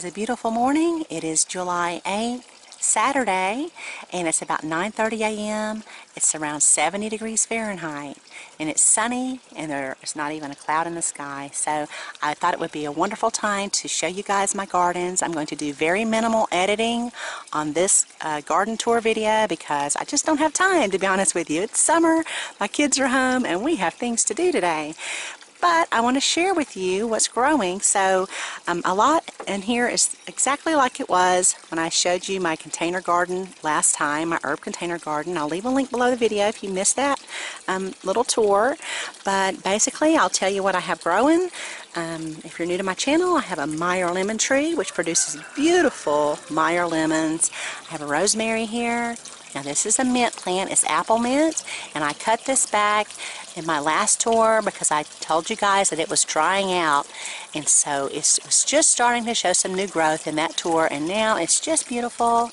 is a beautiful morning. It is July 8th, Saturday, and it's about 9:30 a.m. It's around 70 degrees Fahrenheit, and it's sunny, and there's not even a cloud in the sky. So I thought it would be a wonderful time to show you guys my gardens. I'm going to do very minimal editing on this garden tour video because I just don't have time, to be honest with you. It's summer, my kids are home, and we have things to do today. But I want to share with you what's growing. So a lot in here is exactly like it was when I showed you my container garden last time, my herb container garden. I'll leave a link below the video if you missed that little tour. But basically, I'll tell you what I have growing. If you're new to my channel, I have a Meyer lemon tree, which produces beautiful Meyer lemons. I have a rosemary here. Now this is a mint plant, it's apple mint, and I cut this back in my last tour because I told you guys that it was drying out, and so it was just starting to show some new growth in that tour, and now it's just beautiful.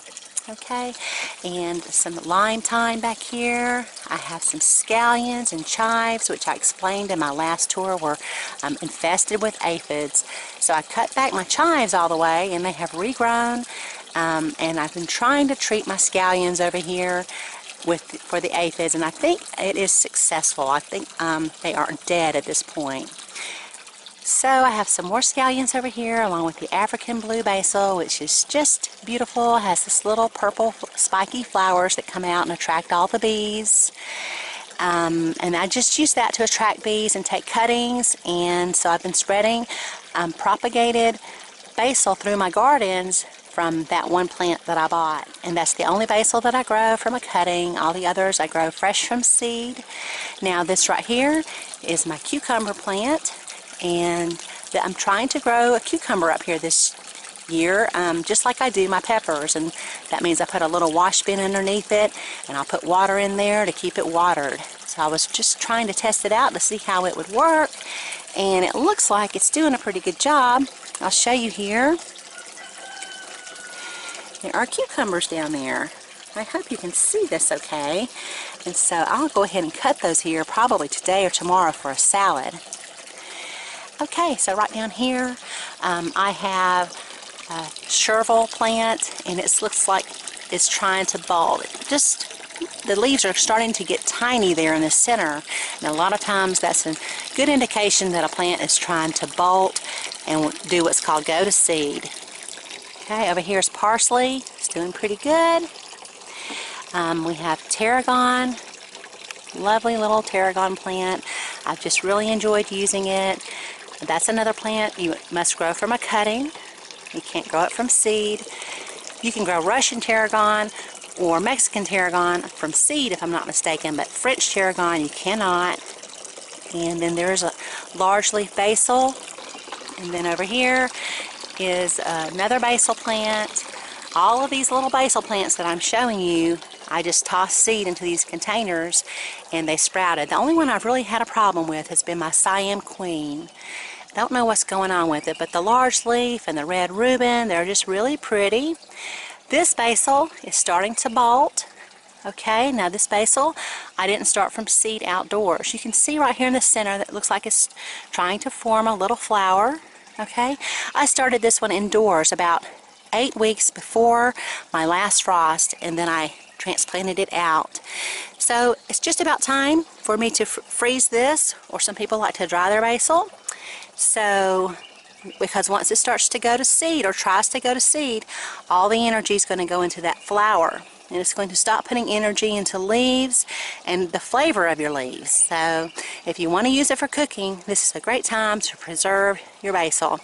Okay, and some lime thyme back here. I have some scallions and chives, which I explained in my last tour were infested with aphids. So I cut back my chives all the way, and they have regrown. And I've been trying to treat my scallions over here for the aphids, and I think it is successful. I think they aren't dead at this point. So I have some more scallions over here along with the African blue basil, which is just beautiful. It has this little purple spiky flowers that come out and attract all the bees. And I just use that to attract bees and take cuttings, and so I've been spreading propagated basil through my gardens from that one plant that I bought, and that's the only basil that I grow from a cutting. All the others I grow fresh from seed. Now this right here is my cucumber plant, and I'm trying to grow a cucumber up here this year, just like I do my peppers, and that means I put a little wash bin underneath it, and I'll put water in there to keep it watered. So I was just trying to test it out to see how it would work, and it looks like it's doing a pretty good job. I'll show you here. There are cucumbers down there. I hope you can see this okay. And so I'll go ahead and cut those here probably today or tomorrow for a salad. Okay, so right down here I have a chervil plant, and it looks like it's trying to bulb. The leaves are starting to get tiny there in the center, and a lot of times that's a good indication that a plant is trying to bolt and do what's called go to seed. Okay, over here is parsley. It's doing pretty good. We have tarragon, lovely little tarragon plant. I've just really enjoyed using it. That's another plant you must grow from a cutting. You can't grow it from seed. You can grow Russian tarragon or Mexican tarragon from seed, if I'm not mistaken, but French tarragon you cannot. And then there's a large leaf basil, and then over here is another basil plant. All of these little basil plants that I'm showing you, I just tossed seed into these containers and they sprouted. The only one I've really had a problem with has been my Siam Queen. Don't know what's going on with it, but the large leaf and the red Reuben, they're just really pretty. This basil is starting to bolt. Okay, now this basil, I didn't start from seed outdoors. You can see right here in the center that looks like it's trying to form a little flower. Okay, I started this one indoors about 8 weeks before my last frost, and then I transplanted it out. So it's just about time for me to freeze this, or some people like to dry their basil. So, because once it starts to go to seed, or tries to go to seed, all the energy is going to go into that flower. And it's going to stop putting energy into leaves and the flavor of your leaves. So if you want to use it for cooking, this is a great time to preserve your basil.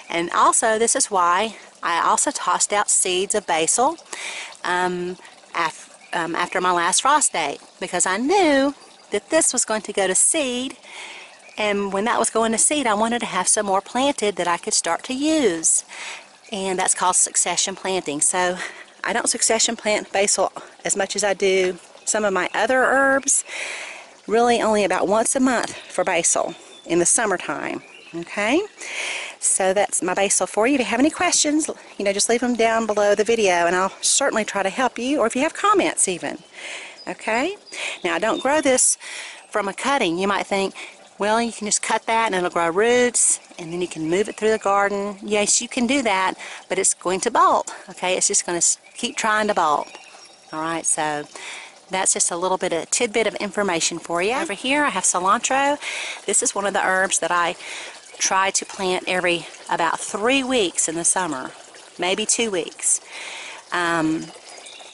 And also, this is why I also tossed out seeds of basil after my last frost date, because I knew that this was going to go to seed, and when that was going to seed, I wanted to have some more planted that I could start to use. And that's called succession planting. So I don't succession plant basil as much as I do some of my other herbs. Really only about once a month for basil in the summertime. Okay, so that's my basil for you. If you have any questions, just leave them down below the video, and I'll certainly try to help you, or if you have comments even. Okay, now I don't grow this from a cutting. You might think, Well, you can just cut that and it'll grow roots, and then you can move it through the garden. Yes, you can do that, but it's going to bolt, okay? It's just going to keep trying to bolt. All right, so that's just a little bit of tidbit of information for you. Over here I have cilantro. This is one of the herbs that I try to plant every about 3 weeks in the summer, maybe 2 weeks.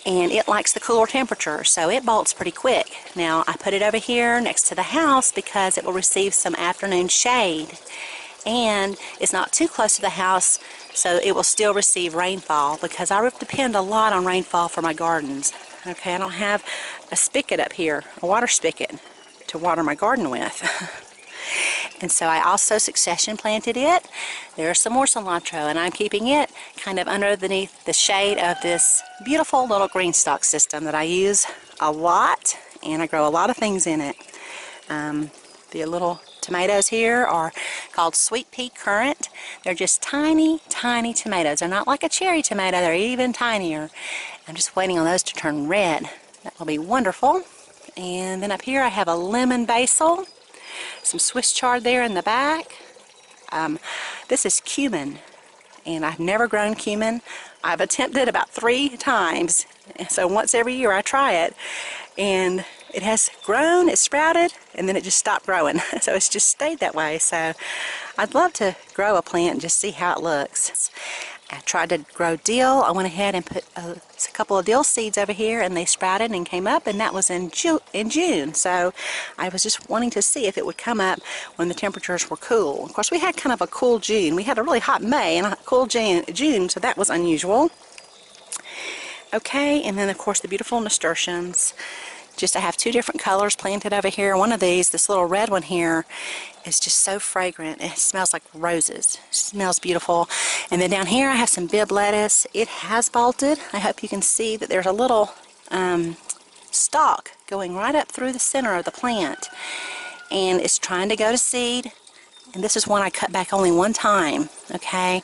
And it likes the cooler temperature, so it bolts pretty quick. Now, I put it over here next to the house because it will receive some afternoon shade, and it's not too close to the house, so it will still receive rainfall, because I depend a lot on rainfall for my gardens. Okay, I don't have a spigot up here, a water spigot, to water my garden with. And so I also succession planted it. There's some more cilantro, and I'm keeping it kind of underneath the shade of this beautiful little green stalk system that I use a lot, and I grow a lot of things in it. The little tomatoes here are called sweet pea currant. They're just tiny, tiny tomatoes. They're not like a cherry tomato. They're even tinier. I'm just waiting on those to turn red. That will be wonderful. And then up here I have a lemon basil. Some Swiss chard there in the back. This is cumin, and I've never grown cumin. I've attempted about 3 times, so once every year I try it, and it has grown, it sprouted, and then it just stopped growing. So it's just stayed that way. So I'd love to grow a plant and just see how it looks. I tried to grow dill. I went ahead and put a couple of dill seeds over here, and they sprouted and came up, and that was in June. So I was just wanting to see if it would come up when the temperatures were cool. Of course, we had kind of a cool June. We had a really hot May and a cool June, so that was unusual. Okay, and then of course the beautiful nasturtiums. I have 2 different colors planted over here. One of these, this little red one here, is just so fragrant. It smells like roses. It smells beautiful. And then down here I have some bib lettuce. It has bolted. I hope you can see that there's a little stalk going right up through the center of the plant. And it's trying to go to seed. And this is one I cut back only 1 time. Okay.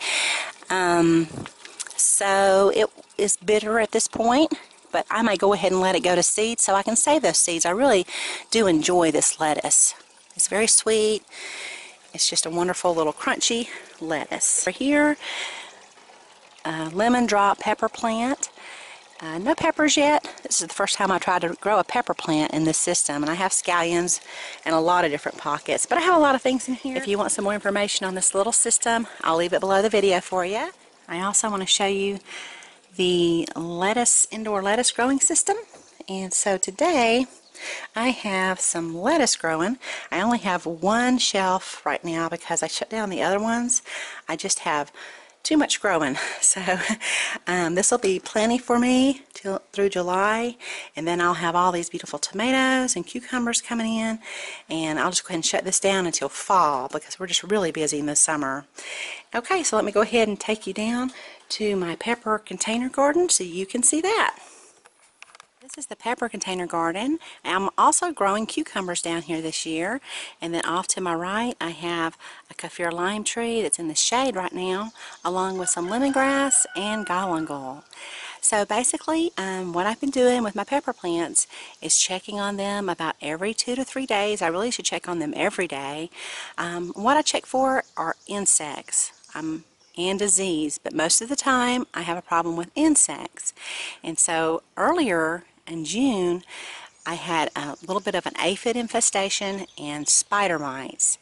So it is bitter at this point, but I might go ahead and let it go to seed so I can save those seeds. I really do enjoy this lettuce. It's very sweet. It's just a wonderful little crunchy lettuce. Over here, lemon drop pepper plant. No peppers yet. This is the first time I tried to grow a pepper plant in this system, and I have scallions in a lot of different pockets, but I have a lot of things in here. If you want some more information on this little system, I'll leave it below the video for you. I also want to show you the indoor lettuce growing system. And so today I have some lettuce growing. I only have 1 shelf right now because I shut down the other ones. I just have too much growing. So this will be plenty for me through July, and then I'll have all these beautiful tomatoes and cucumbers coming in, and I'll just go ahead and shut this down until fall because we're just really busy in the summer. Okay, so let me go ahead and take you down to my pepper container garden so you can see that. This is the pepper container garden. I'm also growing cucumbers down here this year, and then off to my right I have a Kaffir lime tree that's in the shade right now, along with some lemongrass and galangal. So basically what I've been doing with my pepper plants is checking on them about every 2 to 3 days. I really should check on them every day. What I check for are insects and disease, but most of the time I have a problem with insects. And so earlier in June I had a little bit of an aphid infestation and spider mites,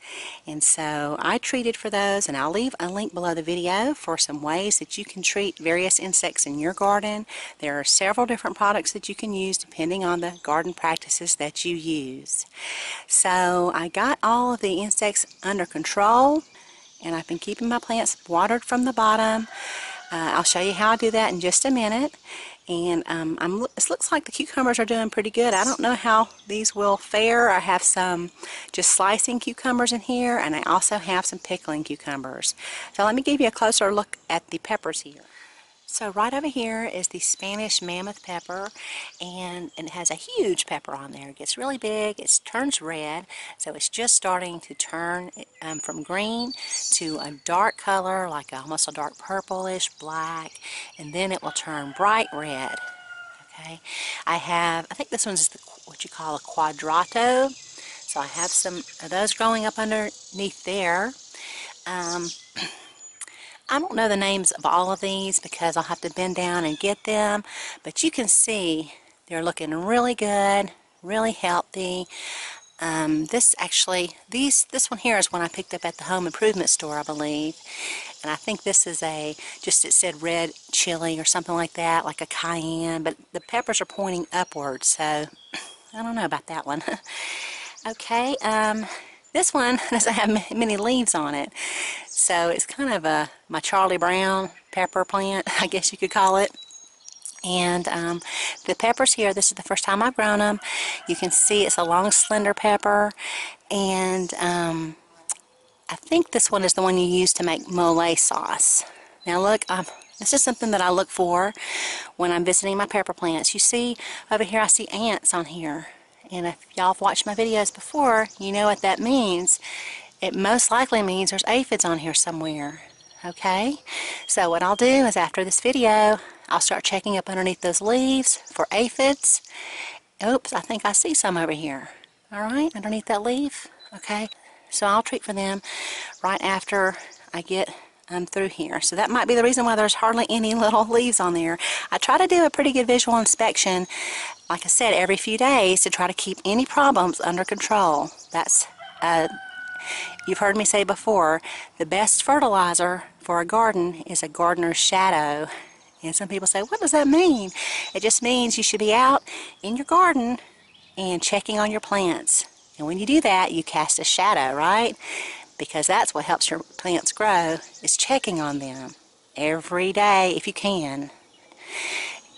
and so I treated for those, and I'll leave a link below the video for some ways that you can treat various insects in your garden. There are several different products that you can use depending on the garden practices that you use. So I got all of the insects under control, and I've been keeping my plants watered from the bottom. I'll show you how I do that in just a minute. And it looks like the cucumbers are doing pretty good. I don't know how these will fare. I have some just slicing cucumbers in here, and I also have some pickling cucumbers. So let me give you a closer look at the peppers here. So right over here is the Spanish mammoth pepper, and it has a huge pepper on there. It gets really big, it turns red, so it's just starting to turn from green to a dark color, like almost a dark purplish black, and then it will turn bright red. Okay, I think this one's what you call a quadrato. So I have some of those growing up underneath there. Um, I don't know the names of all of these because I'll have to bend down and get them, but you can see they're looking really good, really healthy. This one here is one I picked up at the home improvement store, I believe. And I think this is it said red chili or something like that, like a cayenne, but the peppers are pointing upwards, so I don't know about that one. Okay, this one doesn't have many leaves on it, so it's kind of my Charlie Brown pepper plant, I guess you could call it. And the peppers here, this is the first time I've grown them. You can see it's a long, slender pepper, and I think this one is the one you use to make mole sauce. Now look, this is something that I look for when I'm visiting my pepper plants. You see over here, I see ants on here. And if y'all have watched my videos before, you know what that means. It most likely means there's aphids on here somewhere. Okay? So what I'll do is after this video, I'll start checking up underneath those leaves for aphids. Oops, I think I see some over here. Alright, underneath that leaf. Okay? So I'll treat for them right after I get through here. So that might be the reason why there's hardly any little leaves on there. I try to do a pretty good visual inspection, like I said, every few days to try to keep any problems under control. That's, you've heard me say before, the best fertilizer for a garden is a gardener's shadow. And some people say, what does that mean? It just means you should be out in your garden and checking on your plants. And when you do that, you cast a shadow, right? Because that's what helps your plants grow, is checking on them every day if you can.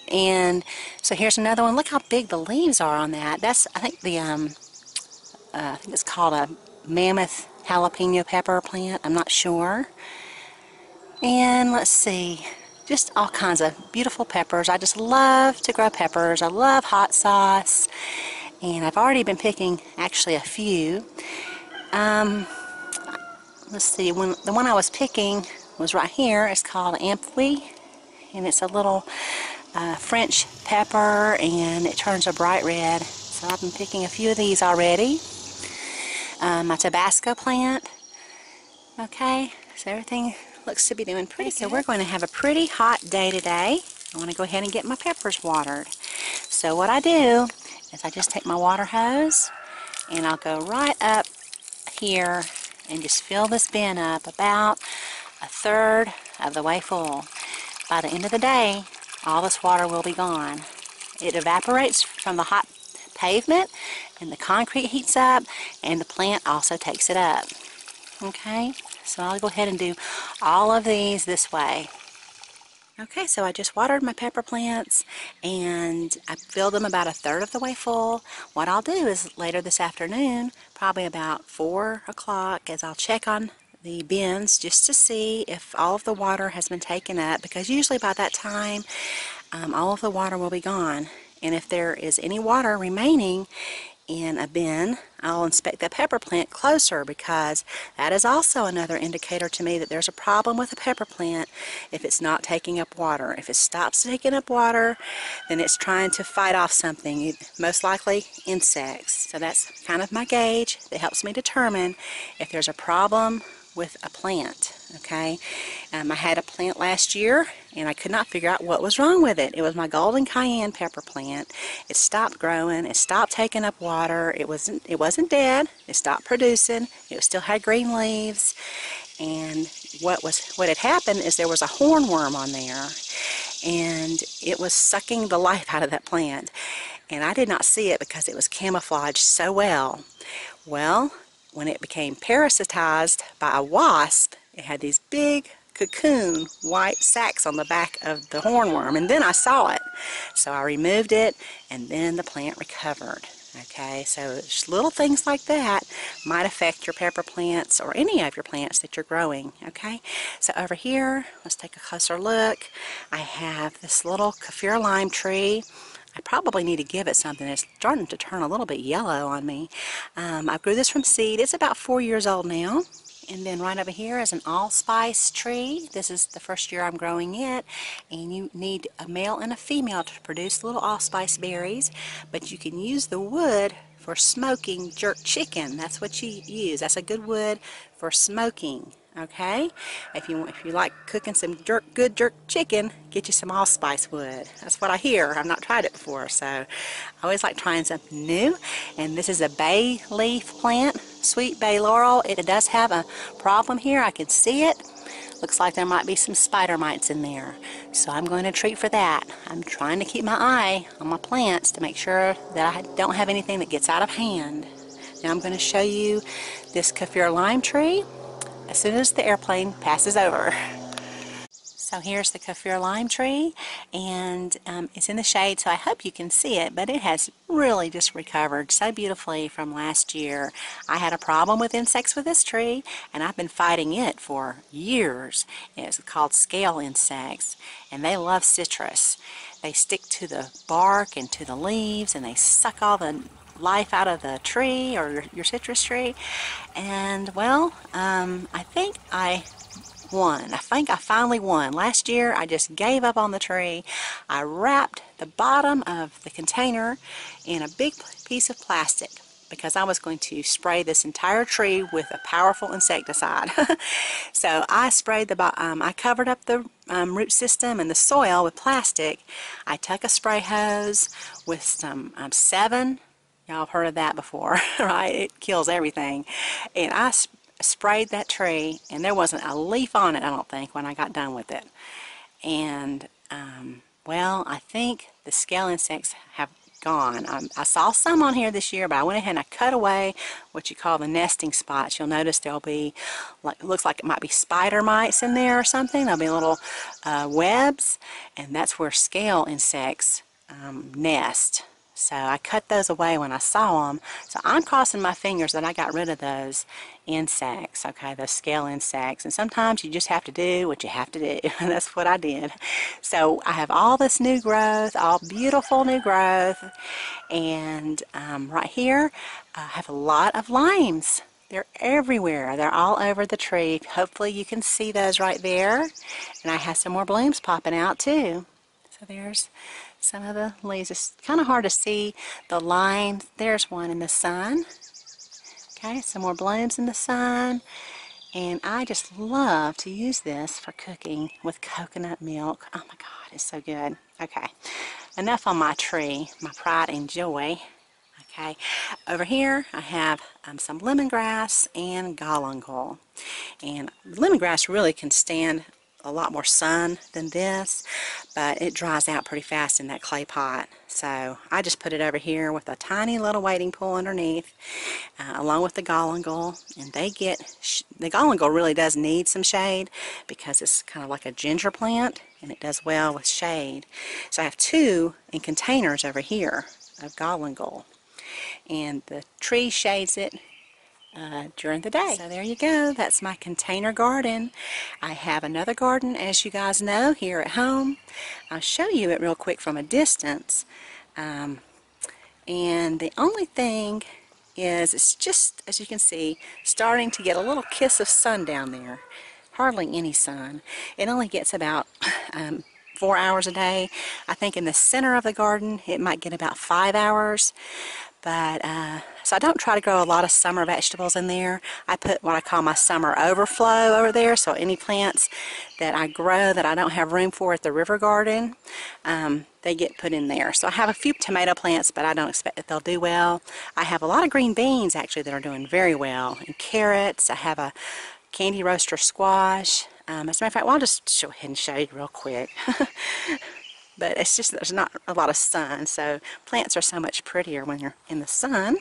And so here's another one. Look how big the leaves are on that. That's, I think I think it's called a mammoth jalapeno pepper plant. I'm not sure. And let's see, just all kinds of beautiful peppers. I just love to grow peppers. I love hot sauce. And I've already been picking actually a few. Let's see, the one I was picking was right here. It's called amphi, and it's a little French pepper, and it turns a bright red. So I've been picking a few of these already. My Tabasco plant. Okay, so everything looks to be doing pretty good. So we're going to have a pretty hot day today. I want to go ahead and get my peppers watered. So what I do is I just take my water hose and I'll go right up here and just fill this bin up about a third of the way full. By the end of the day, all this water will be gone. It evaporates from the hot pavement and the concrete heats up, and the plant also takes it up. Okay, so I'll go ahead and do all of these this way. Okay, so I just watered my pepper plants and I filled them about a third of the way full. What I'll do is later this afternoon, probably about 4 o'clock, is I'll check on the bins just to see if all of the water has been taken up, because usually by that time all of the water will be gone. And if there is any water remaining in a bin, I'll inspect the pepper plant closer, because that is also another indicator to me that there's a problem with a pepper plant if it's not taking up water. If it stops taking up water, then it's trying to fight off something, most likely insects. So that's kind of my gauge that helps me determine if there's a problem with a plant. Okay, I had a plant last year and I could not figure out what was wrong with it. It was my golden cayenne pepper plant. It stopped growing, it stopped taking up water, it wasn't dead, it stopped producing, it still had green leaves, and what had happened is there was a hornworm on there, and it was sucking the life out of that plant, and I did not see it because it was camouflaged so well. Well, when it became parasitized by a wasp, it had these big cocoon white sacs on the back of the hornworm, and then I saw it. So I removed it, and then the plant recovered. Okay, so just little things like that might affect your pepper plants or any of your plants that you're growing. Okay, so over here, let's take a closer look. I have this little Kaffir lime tree. I probably need to give it something. It's starting to turn a little bit yellow on me. I grew this from seed. It's about 4 years old now. And then right over here is an allspice tree. This is the first year I'm growing it. And you need a male and a female to produce little allspice berries. But you can use the wood for smoking jerk chicken. That's what you use. That's a good wood for smoking. Okay, if you like cooking some good jerk chicken, get you some allspice wood. That's what I hear. I've not tried it before, so I always like trying something new. And this is a bay leaf plant, sweet bay laurel. It does have a problem here. I can see it. Looks like there might be some spider mites in there, so I'm going to treat for that. I'm trying to keep my eye on my plants to make sure that I don't have anything that gets out of hand. Now I'm going to show you this Kaffir lime tree as soon as the airplane passes over. So here's the Kaffir lime tree, and it's in the shade, so I hope you can see it, but it has really just recovered so beautifully from last year. I had a problem with insects with this tree, and I've been fighting it for years. It's called scale insects, and they love citrus. They stick to the bark and to the leaves, and they suck all the life out of the tree or your citrus tree. And well, I think I won. I think I finally won. Last year I just gave up on the tree. I wrapped the bottom of the container in a big piece of plastic because I was going to spray this entire tree with a powerful insecticide. So I sprayed I covered up the root system and the soil with plastic. I took a spray hose with some 7. Y'all have heard of that before, right? It kills everything. And I sprayed that tree, and there wasn't a leaf on it, I don't think, when I got done with it. And, well, I think the scale insects have gone. I saw some on here this year, but I went ahead and I cut away what you call the nesting spots. You'll notice there'll be, like, looks like it might be spider mites in there or something. There'll be little webs, and that's where scale insects nest. So I cut those away when I saw them. So I'm crossing my fingers that I got rid of those insects, okay, those scale insects. And sometimes you just have to do what you have to do. And that's what I did. So I have all this new growth, all beautiful new growth. And right here, I have a lot of limes. They're everywhere. They're all over the tree. Hopefully you can see those right there. And I have some more blooms popping out too. So there's some of the leaves. It's kind of hard to see the lines. There's one in the sun. Okay, some more blooms in the sun. And I just love to use this for cooking with coconut milk. Oh my God, it's so good. Okay, enough on my tree, my pride and joy. Okay, over here I have some lemongrass and galangal. And lemongrass really can stand a lot more sun than this, but it dries out pretty fast in that clay pot. So I just put it over here with a tiny little wading pool underneath, along with the galangal. And the galangal really does need some shade because it's kind of like a ginger plant, and it does well with shade. So I have 2 in containers over here of galangal, and the tree shades it during the day. So there you go. That's my container garden. I have another garden, as you guys know, here at home. I'll show you it real quick from a distance. And the only thing is, it's just, as you can see, starting to get a little kiss of sun down there. Hardly any sun. It only gets about 4 hours a day. I think in the center of the garden it might get about 5 hours. But so I don't try to grow a lot of summer vegetables in there. I put what I call my summer overflow over there, so any plants that I grow that I don't have room for at the river garden, they get put in there. So I have a few tomato plants, but I don't expect that they'll do well. I have a lot of green beans actually that are doing very well, and carrots. I have a candy roaster squash. As a matter of fact, well, I'll just go ahead and show you real quick. But it's just, there's not a lot of sun, so plants are so much prettier when you're in the sun.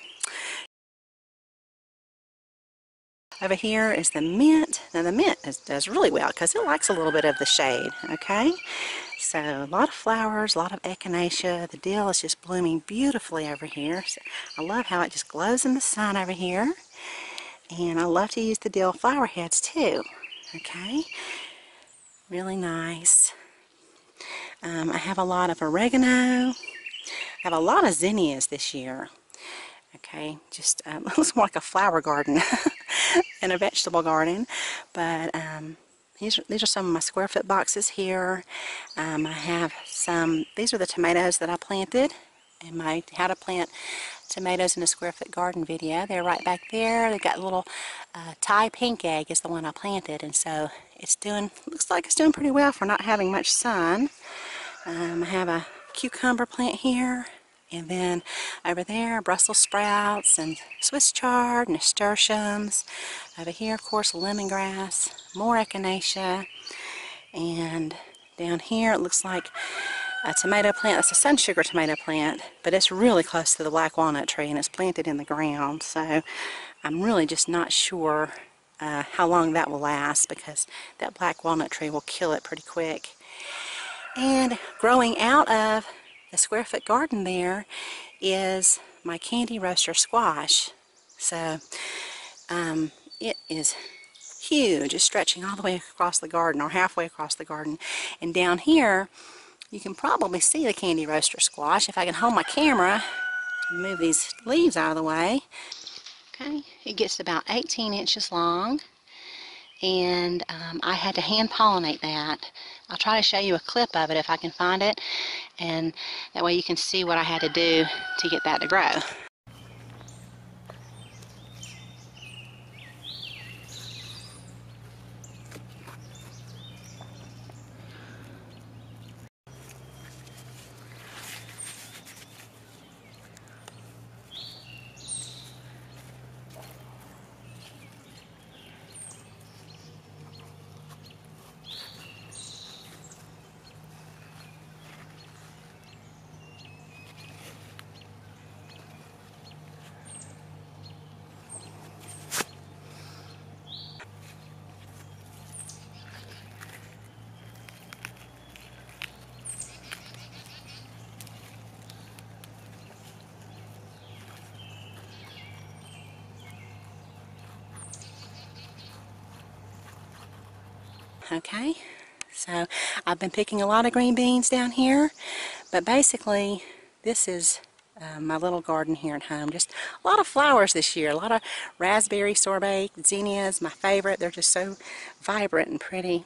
Over here is the mint. Now the mint does really well because it likes a little bit of the shade, okay? So a lot of flowers, a lot of echinacea. The dill is just blooming beautifully over here. So I love how it just glows in the sun over here. And I love to use the dill flower heads too, okay? Really nice. I have a lot of oregano. I have a lot of zinnias this year. Okay, just it looks more like a flower garden and a vegetable garden. But these are some of my square foot boxes here. I have some, these are the tomatoes that I planted in my how to plant tomatoes in a square foot garden video. They're right back there. They've got a little Thai pink egg is the one I planted, and so it's doing, looks like it's doing pretty well for not having much sun. I have a cucumber plant here, and then over there Brussels sprouts and Swiss chard, nasturtiums. Over here, of course, lemongrass, more echinacea, and down here it looks like a tomato plant. That's a sun sugar tomato plant, but it's really close to the black walnut tree and it's planted in the ground, so I'm really just not sure how long that will last, because that black walnut tree will kill it pretty quick. And growing out of the square foot garden there is my candy roaster squash. So it is huge. It's stretching all the way across the garden, or halfway across the garden. And down here you can probably see the candy roaster squash if I can hold my camera and move these leaves out of the way. Okay, it gets about 18 inches long, and I had to hand pollinate that. I'll try to show you a clip of it if I can find it, and that way you can see what I had to do to get that to grow. Okay, so I've been picking a lot of green beans down here, but basically this is my little garden here at home. Just a lot of flowers this year, a lot of raspberry sorbet, zinnias, my favorite. They're just so vibrant and pretty.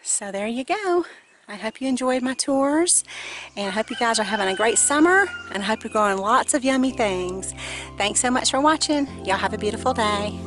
So there you go. I hope you enjoyed my tours, and I hope you guys are having a great summer, and I hope you're growing lots of yummy things. Thanks so much for watching. Y'all have a beautiful day.